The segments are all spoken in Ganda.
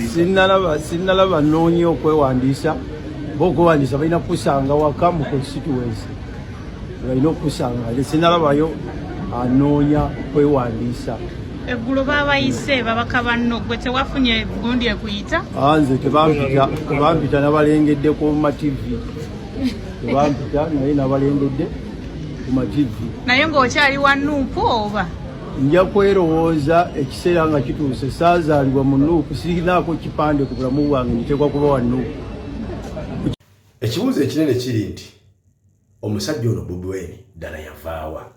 Sinnalaba nnoonya okwewandiisa okwewandiisa balina kusanga waka mu constituency balina okusanga sinnalabayo anoonya okwewandiisa. Eggulo babayise babaka banno gwe tewafunye gundi ekuyita? Nze tebampita nabalengedde ku mativi tebampita naye nabalengedde ku mativi. Naye ng'okyali wa Nuupu oba? Nja kwerowooza ekiseera nga kituuse. Saazaalibwa mu Nuupu, sirinaako kipande ku bulamu bwange nteekwa kuba wa Nuupu. Ekibuuzo ekinene kiri nti omusajja ono Bobi Wine ddala yavaawa?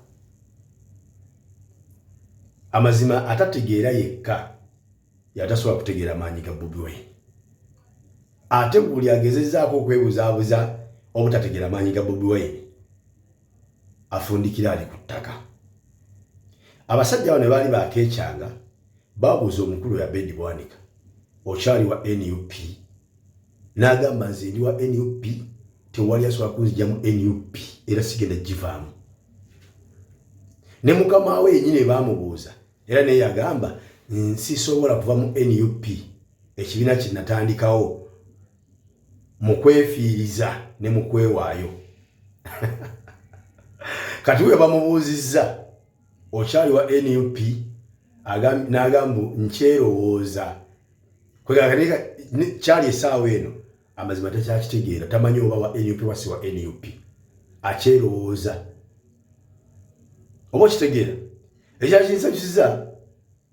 Amazima atategeera yekka yatasobola kutegeera maanyi ga Bobi Wine. Ate buli agezezzaako okwebuzaabuza obutategeera maanyi ga Bobi Wine afundikira ali ku ttaka. Abasajja bano baali bakeekyanga babuuza omukulu ya Bedi Bwanika, okyali wa NUP? N'agamba nze ndi wa NUP, tewali asobola kunzigyamu NUP era sigenda givaamu. Ne mukama we yennyini baamubuuza era naye yagamba nsisobola kuva mu NUP, ekibiina kye natandikawo mu kwefiiriza ne mu kwewaayo. Kati we bamubuuzizza okyali wa NUP n'agamba nkyerowooza. Kwegaka kyali essaawa eno amazima takyakitegeera, tamanyi oba wa NUP wasi wa NUP, akyerowooza. Oba okitegeera ekyakinsanyusiza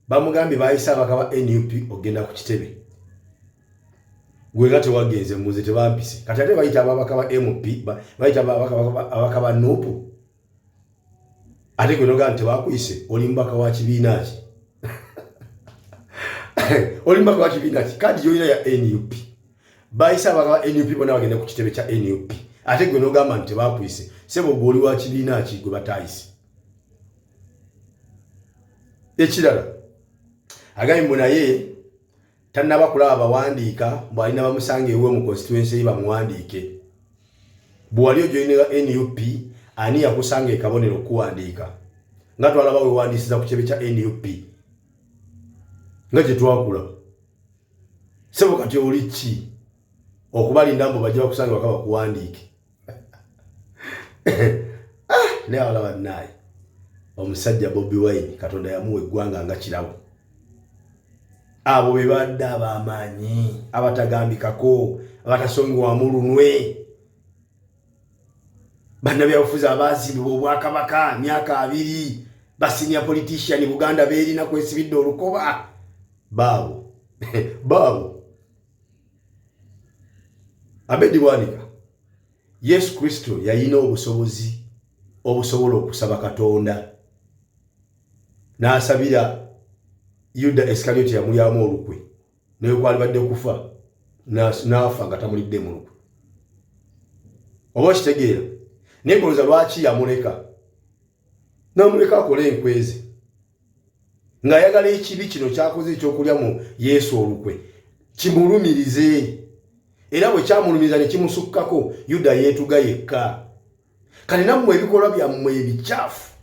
bamugambye baayise abaka ba NUP ogenda ku kitebe, gwe nga tewagenze muze tebampise. Kati ate bayita ababaka ba MP bayita ababaka ba Nuupu, ate gwe nogaa nti tebakuyise oli mubaka wa kibiina ki? Oli mubaka wa kibiina ki? Kadi yoyina ya NUP. Bayise abaka ba NUP bonna bagenda ku kitebe kya NUP, ate gwe nogamba nti tebakuyise. Sebo gwe oli wa kibiina ki gwe bataayise? Ekirala agambye naye tannaba kulaba bawandiika bw'alina bamusanga ewe mu constituency ye bamuwandiike. Bw'ali ojoyinira NUP ani yakusanga ekabonero okuwandiika nga twalaba wewandiisiza ku kitebe kya NUP nga gye twakula. Sebo kati oli ki okubalinda mbu bajja bakusanga waka bakuwandiike? Naye awalaba naye omusajja Bobi Wine Katonda yamuwa eggwanga nga kirabo. Abo be badde ab'amaanyi abatagambikako abatasongwamu lunwe, bannabyabufuzi abaazimbibwa obwakabaka myaka 2, basenior politician Buganda beerina kwesibidde olukoba baabo baabo. Abedi Bwanika Yesu Kristo yayina obusobozi obusobola okusaba Katonda n'asabira Yuda Iskariote yamulyamu olukwe naye kwalibadde kufa n'afa nga tamulidde mu lukwe. Oba kitegeera naye golooza lwaki yamuleka n'amuleka akole enkweze ng'ayagala ekibi kino kyakoze ekyokulya mu Yesu olukwe kimulumirize, era bwe kyamulumiriza ne kimusukkako Yuda yeetuga yekka. Kale nammwe ebikolwa byammwe ebikyafu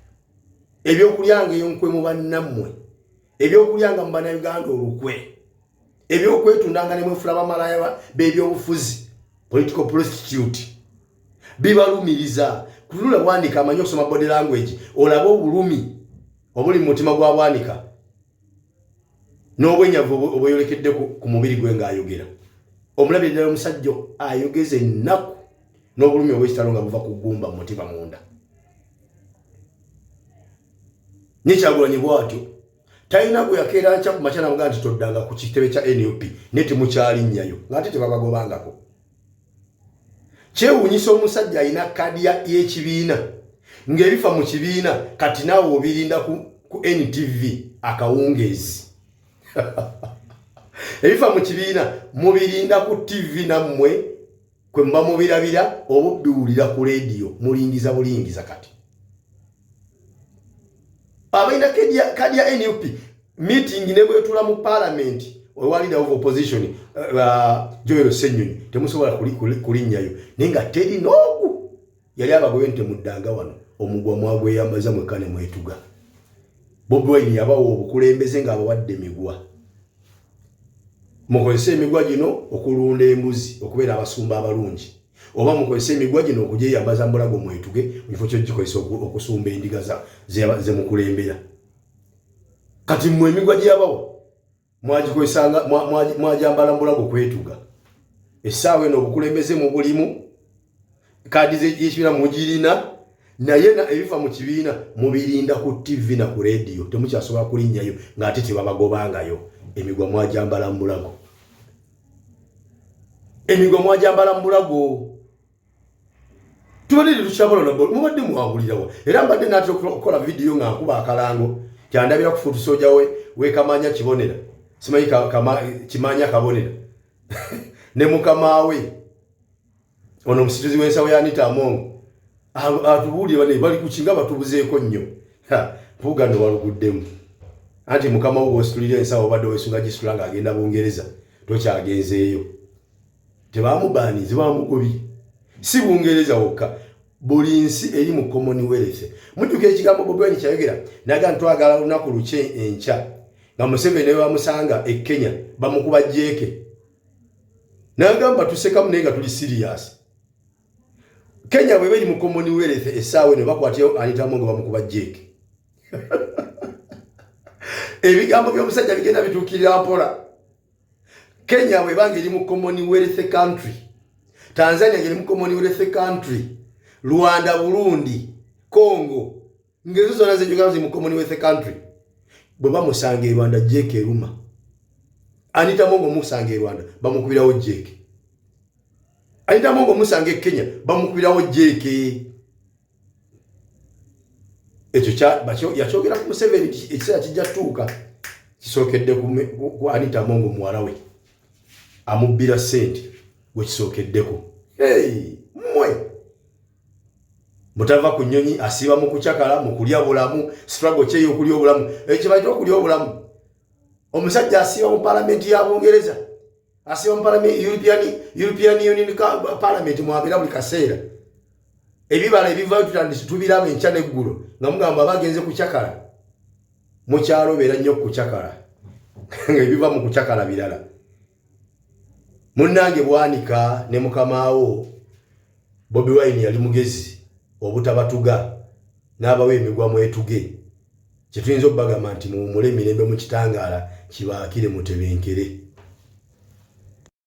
ebyokulyanga eyonkwe mu bannammwe, ebyokulyanga mu bannayuganda olukwe, ebyokwetundanga ne mwefula bamalaya b'ebyobufuzi political prostitute bibalumiriza. Kulula Bwanika amanyi okusoma body language, olaba obulumi obuli mu mutima gwa Bwanika n'obwenyavu obweyolekedde ku mubiri gwe ng'ayogera. Omulabye ddala omusajja ayogeza ennaku n'obulumi obw'ekitalo nga buva ku ggumba mu mutima munda. Nikyagulanyi bw'atyo talina gwe yakeera nkya ku makya namugaa nti toddanga ku kitebe kya NUP ne temukyalinnyayo ng'ate tebabagobangako. Kyewuunyisa omusajja alina kadi y'ekibiina ng'ebifa mu kibiina kati naawe obirinda ku NTV akawungeezi. Ebifa mu kibiina mubirinda ku TV nammwe kwe mba mubirabira oba biwulira ku radio mulingiza bulingiza. Kati abalina kadi ya NUP meeting ne bwetula mu parliament owali leader of opposition Joel Ssenyonyi temusobola kulinnyayo naye nga teri n'ogu yali abagoye nti muddanga wano omugwa mwagweyambaza mwekane mwetuga. Bobi Wine yabawa obukulembeze ng'abawadde migwa. mukozesa emigwa gino okulunda embuzi okubeera abasumba abalungi oba mukozesa emigwa gino okujeyambaza Mulago mwetuge mu kifo ky'ogikozesa okusumba endiga ze mukulembera kati mmwe emigwa gyabawo mwagikozesanga mwajambala Mulago kwetuga essaawa eno obukulembeze mu bulimu kaadi z'ekibiina mugirina naye ebifa mu kibiina mubirinda ku TV na ku radio temukyasobola kulinnyayo ng'ate tebabagobangayo emigwa mwajambala Mulago emigwa mwajambala Mulago tubadde tukyabola nabo mubadde muwabulirawo era mbadde naatera okukola vidiyo nga nkuba akalango kyandabira ku fuutu soja we Kamanya Kibonera simanyi Kimanya Kabonera ne mukama we ono omusituzi w'ensawo ya Anita Amongo atubuulire bali ku kinga batubuzeeko nnyo mpugano waluguddemu anti mukama wo ositulira ensawo obadde weesunga gisitula ng'agenda Bungereza tokyagenzeeyo tebamubaanizi bamugobye si Bungereza wokka buli nsi eri mu Commonwealth mujjuka ekigambo Bobi Wine kyayogera naga ntwagala lunaku lukye enkya nga Museveni we bamusanga e Kenya bamukuba jeeke nagamba tusekamu naye nga tuli serious Kenya bwe bali mu Commonwealth essaawa ne bakwatyo Anita Amongo bamukuba jeeke ebigambo by'omusajja bigenda bituukirira mpola Kenya bwe bange eri mu Commonwealth country Tanzania eri mu Commonwealth country Rwanda Burundi Congo ngezo zona zenjogera zi mu Commonwealth country bwe bamusanga e Rwanda jeeke eruma Anita Amongo musanga e Rwanda bamukubirawo jeeke Anita Amongo musanga e Kenya bamukubirawo jeeke ekyo yakyogera ku Museveni ekiseera kijja tuuka kisookedde ku Anita Amongo muwala we amubbira ssente gwe kisookeddeko mmwe mutava ku nnyonyi asiba mu kucakala mu kulya bulamu struggle kyeyo okulya obulamu ekyo bayita okulya obulamu omusajja asiba mu palamenti ya Bungereza asiba mu European Union Parliament mwabira buli kaseera ebibala ebivayo tubiraba enkya n'eggulo nga mugamba bagenze kucakala mu kyalo beera nnyo kucakala ebiva mu kucakala birala munnange bwanika ne mukamaawo Bobi Wine yali mugezi obutabatuga n'abawe emigwa mwetuge kyetuyinza okubagamba nti muwumule emirembe mu kitangaala kibaakire mutebenkere